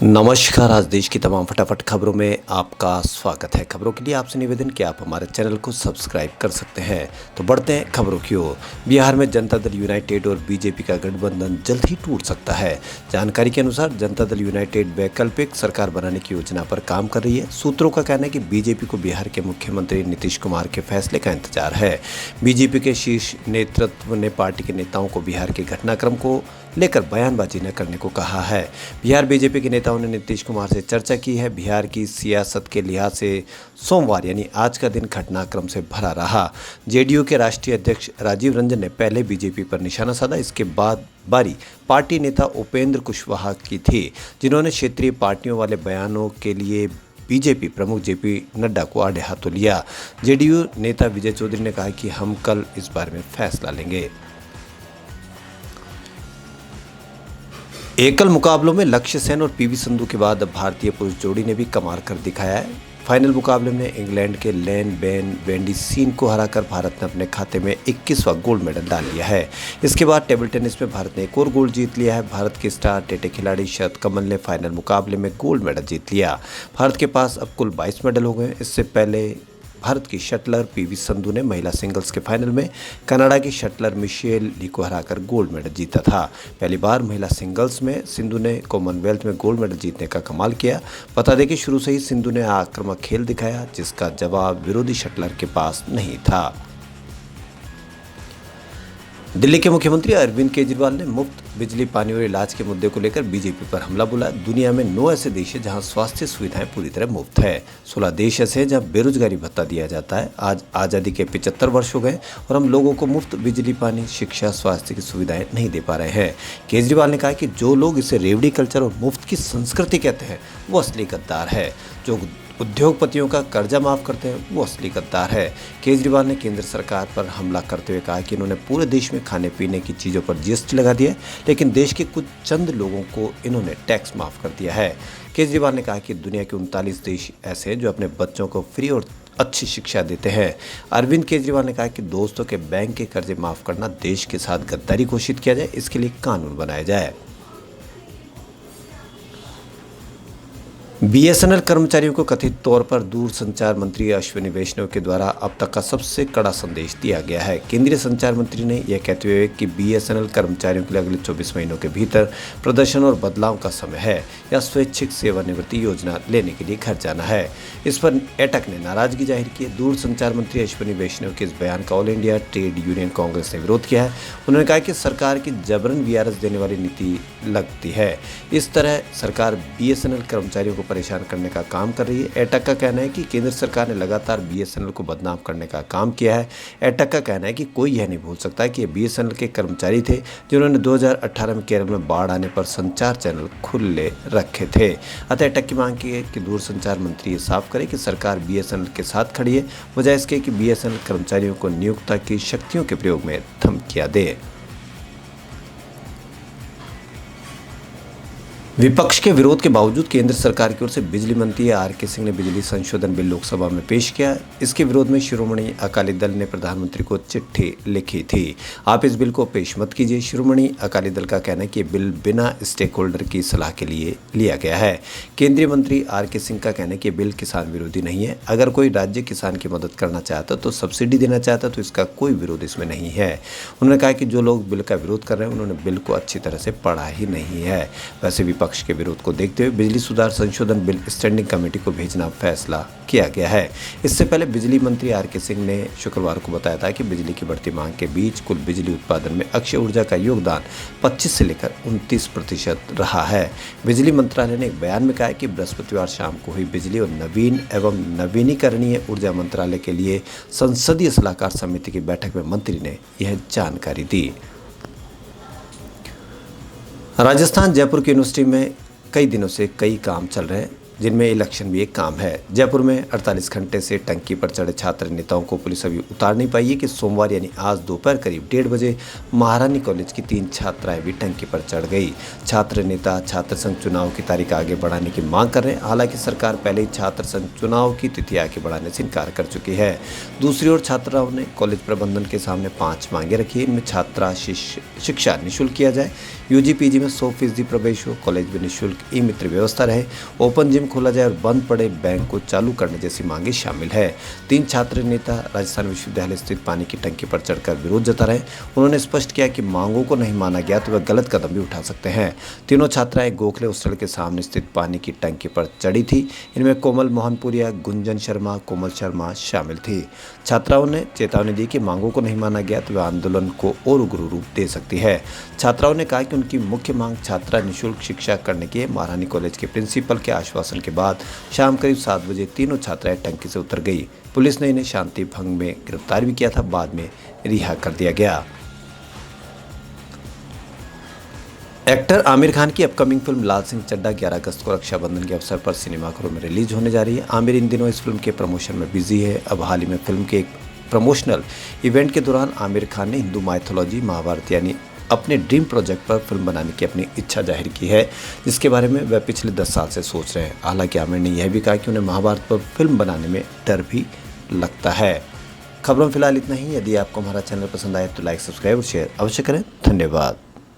नमस्कार। आज देश की तमाम फटाफट खबरों में आपका स्वागत है। खबरों के लिए आपसे निवेदन कि आप हमारे चैनल को सब्सक्राइब कर सकते हैं। तो बढ़ते हैं खबरों की ओर। बिहार में जनता दल यूनाइटेड और बीजेपी का गठबंधन जल्द ही टूट सकता है। जानकारी के अनुसार जनता दल यूनाइटेड वैकल्पिक सरकार बनाने की योजना पर काम कर रही है। सूत्रों का कहना है कि बीजेपी को बिहार के मुख्यमंत्री नीतीश कुमार के फैसले का इंतजार है। बीजेपी के शीर्ष नेतृत्व ने पार्टी के नेताओं को बिहार के घटनाक्रम को लेकर बयानबाजी न करने को कहा है। बिहार बीजेपी के नेताओं ने नीतीश कुमार से चर्चा की है। बिहार की सियासत के लिहाज से सोमवार यानी आज का दिन घटनाक्रम से भरा रहा। जेडीयू के राष्ट्रीय अध्यक्ष राजीव रंजन ने पहले बीजेपी पर निशाना साधा। इसके बाद बारी पार्टी नेता उपेंद्र कुशवाहा की थी, जिन्होंने क्षेत्रीय पार्टियों वाले बयानों के लिए बीजेपी प्रमुख जेपी नड्डा को आड़े हाथों लिया। जेडीयू नेता विजय चौधरी ने कहा कि हम कल इस बारे में फैसला लेंगे। एकल मुकाबलों में लक्ष्य सेन और पीवी संधू के बाद अब भारतीय पुरुष जोड़ी ने भी कमाल कर दिखाया है। फाइनल मुकाबले में इंग्लैंड के लेन वेंडी सीन को हराकर भारत ने अपने खाते में 21वां गोल्ड मेडल डाल लिया है। इसके बाद टेबल टेनिस में भारत ने एक और गोल्ड जीत लिया है। भारत के स्टार टेटे खिलाड़ी शरत कमल ने फाइनल मुकाबले में गोल्ड मेडल जीत लिया। भारत के पास अब कुल 22 मेडल हो गए। इससे पहले भारत की शटलर पीवी संधू ने महिला सिंगल्स के फाइनल में कनाडा की शटलर मिशेल ली को हराकर गोल्ड मेडल जीता था। पहली बार महिला सिंगल्स में सिंधु ने कॉमनवेल्थ में गोल्ड मेडल जीतने का कमाल किया। बता दें कि शुरू से ही सिंधु ने आक्रामक खेल दिखाया, जिसका जवाब विरोधी शटलर के पास नहीं था। दिल्ली के मुख्यमंत्री अरविंद केजरीवाल ने मुफ्त बिजली, पानी और इलाज के मुद्दे को लेकर बीजेपी पर हमला बोला। दुनिया में 9 ऐसे देश हैं जहां स्वास्थ्य सुविधाएं पूरी तरह मुफ्त है। 16 देश ऐसे हैं जहां बेरोजगारी भत्ता दिया जाता है। आज आज़ादी के 75 वर्ष हो गए और हम लोगों को मुफ्त बिजली, पानी, शिक्षा, स्वास्थ्य की सुविधाएं नहीं दे पा रहे हैं। केजरीवाल ने कहा कि जो लोग इसे रेवड़ी कल्चर और मुफ्त की संस्कृति कहते हैं वो असली गद्दार है। जो उद्योगपतियों का कर्जा माफ करते हैं वो असली गद्दार है। केजरीवाल ने केंद्र सरकार पर हमला करते हुए कहा कि इन्होंने पूरे देश में खाने पीने की चीज़ों पर जीएसटी लगा दिया है, लेकिन देश के कुछ चंद लोगों को इन्होंने टैक्स माफ कर दिया है। केजरीवाल ने कहा कि दुनिया के 39 देश ऐसे हैं जो अपने बच्चों को फ्री और अच्छी शिक्षा देते हैं। अरविंद केजरीवाल ने कहा कि दोस्तों के बैंक के कर्जे माफ करना देश के साथ गद्दारी घोषित किया जाए, इसके लिए कानून बनाया जाए। बीएसएनएल कर्मचारियों को कथित तौर पर दूरसंचार मंत्री अश्विनी वैष्णव के द्वारा अब तक का सबसे कड़ा संदेश दिया गया है। केंद्रीय संचार मंत्री ने यह कहते हुए कि बीएसएनएल कर्मचारियों के लिए अगले 24 महीनों के भीतर प्रदर्शन और बदलाव का समय है या स्वैच्छिक सेवानिवृत्ति योजना लेने के लिए घर जाना है। इस पर एटक ने नाराजगी जाहिर की। दूरसंचार मंत्री अश्विनी वैष्णव के इस बयान का all India trade union Congress ने विरोध किया है। उन्होंने कहा कि सरकार की जबरन वीआरएस देने वाली नीति लगती है। इस तरह सरकार बीएसएनएल कर्मचारियों को परेशान करने का काम कर रही है। एटक का कहना है कि केंद्र सरकार ने लगातार बीएसएनएल को बदनाम करने का काम किया है। एटक का कहना है कि कोई यह नहीं भूल सकता कि ये बीएसएनएल के कर्मचारी थे जिन्होंने 2018 में केरल में बाढ़ आने पर संचार चैनल खुले रखे थे। अतः एटक की मांग की है कि दूरसंचार मंत्री ये साफ करे कि सरकार बीएसएनएल के साथ खड़ी है, बजाय इसके कि बीएसएनएल कर्मचारियों को नियोक्ता की शक्तियों के प्रयोग में धमकियां दे। विपक्ष के विरोध के बावजूद केंद्र सरकार की ओर से बिजली मंत्री आर.के. सिंह ने बिजली संशोधन बिल लोकसभा में पेश किया। इसके विरोध में शिरोमणि अकाली दल ने प्रधानमंत्री को चिट्ठी लिखी थी। आप इस बिल को पेश मत कीजिए। शिरोमणि अकाली दल का कहना है कि बिल बिना स्टेक होल्डर की सलाह के लिए लिया गया है। केंद्रीय मंत्री आर.के. सिंह का कहना है कि बिल किसान विरोधी नहीं है। अगर कोई राज्य किसान की मदद करना चाहता तो सब्सिडी देना चाहता तो इसका कोई विरोध इसमें नहीं है। उन्होंने कहा कि जो लोग बिल का विरोध कर रहे हैं उन्होंने बिल को अच्छी तरह से पढ़ा ही नहीं है। वैसे विपक्ष के विरोध को देखते हुए बिजली सुधार संशोधन बिल स्टैंडिंग कमेटी को भेजना फैसला किया गया है। इससे पहले बिजली मंत्री आर.के. सिंह ने शुक्रवार को बताया था कि बिजली की बढ़ती मांग के बीच कुल बिजली उत्पादन में अक्षय ऊर्जा का योगदान 25 से लेकर 29% रहा है। बिजली मंत्रालय ने एक बयान में कहा है कि बृहस्पतिवार शाम को हुई बिजली और नवीन एवं नवीनीकरणीय ऊर्जा मंत्रालय के लिए संसदीय सलाहकार समिति की बैठक में मंत्री ने यह जानकारी दी। राजस्थान जयपुर की यूनिवर्सिटी में कई दिनों से कई काम चल रहे हैं। जिनमें इलेक्शन भी एक काम है। जयपुर में 48 घंटे से टंकी पर चढ़े छात्र नेताओं को पुलिस अभी उतार नहीं पाई है कि सोमवार यानी आज दोपहर करीब 1:30 बजे महारानी कॉलेज की 3 छात्राएं भी टंकी पर चढ़ गई। छात्र नेता छात्र संघ चुनाव की तारीख आगे बढ़ाने की मांग कर रहे हैं। हालांकि सरकार पहले ही छात्र संघ चुनाव की तिथि आगे बढ़ाने से इनकार कर चुकी है। दूसरी ओर छात्राओं ने कॉलेज प्रबंधन के सामने 5 मांगे रखी है। इनमें छात्रा शिक्षा निःशुल्क किया जाए, यूजी पीजी में 100% प्रवेश हो, कॉलेज में निःशुल्क ई मित्र व्यवस्था रहे, ओपन जिम खोला जाए और बंद पड़े बैंक को चालू करने जैसी मांगे शामिल है। 3 छात्र नेता राजस्थान विश्वविद्यालय स्थित पानी की टंकी पर चढ़कर विरोध जता रहे। उन्होंने स्पष्ट किया कि मांगों को नहीं माना गया तो वह गलत कदम भी उठा सकते हैं। तीनों छात्राएं गोखले हॉस्टल के सामने स्थित पानी की टंकी पर चढ़ी थी। इनमें कोमल मोहनपुरिया, गुंजन शर्मा, कोमल शर्मा शामिल थी। छात्राओं ने चेतावनी दी कि मांगों को नहीं माना गया तो वह आंदोलन को और उग्र रूप दे सकती है। छात्राओं ने कहा कि उनकी मुख्य मांग छात्रा निःशुल्क शिक्षा करने की है। महारानी कॉलेज के प्रिंसिपल के आश्वासन के बाद शाम करीब 7 बजे तीनों छात्राएं टंकी से उतर गई। पुलिस ने इन्हें शांति भंग में गिरफ्तार भी किया था, बाद में रिहा कर दिया गया। एक्टर आमिर खान की अपकमिंग फिल्म लाल सिंह चड्ढा 11 अगस्त को रक्षाबंधन के अवसर पर सिनेमाघरों में रिलीज होने जा रही है। आमिर इन दिनों इस फिल्म के प्रमोशन में बिजी है। अब हाल ही में फिल्म के एक प्रमोशनल इवेंट के दौरान आमिर खान ने हिंदू माइथोलॉजी महाभारत यानी अपने ड्रीम प्रोजेक्ट पर फिल्म बनाने की अपनी इच्छा जाहिर की है, जिसके बारे में वह पिछले 10 साल से सोच रहे हैं। हालांकि आमिर ने यह भी कहा कि उन्हें महाभारत पर फिल्म बनाने में डर भी लगता है। खबरों में फिलहाल इतना ही। यदि आपको हमारा चैनल पसंद आए तो लाइक, सब्सक्राइब और शेयर अवश्य करें। धन्यवाद।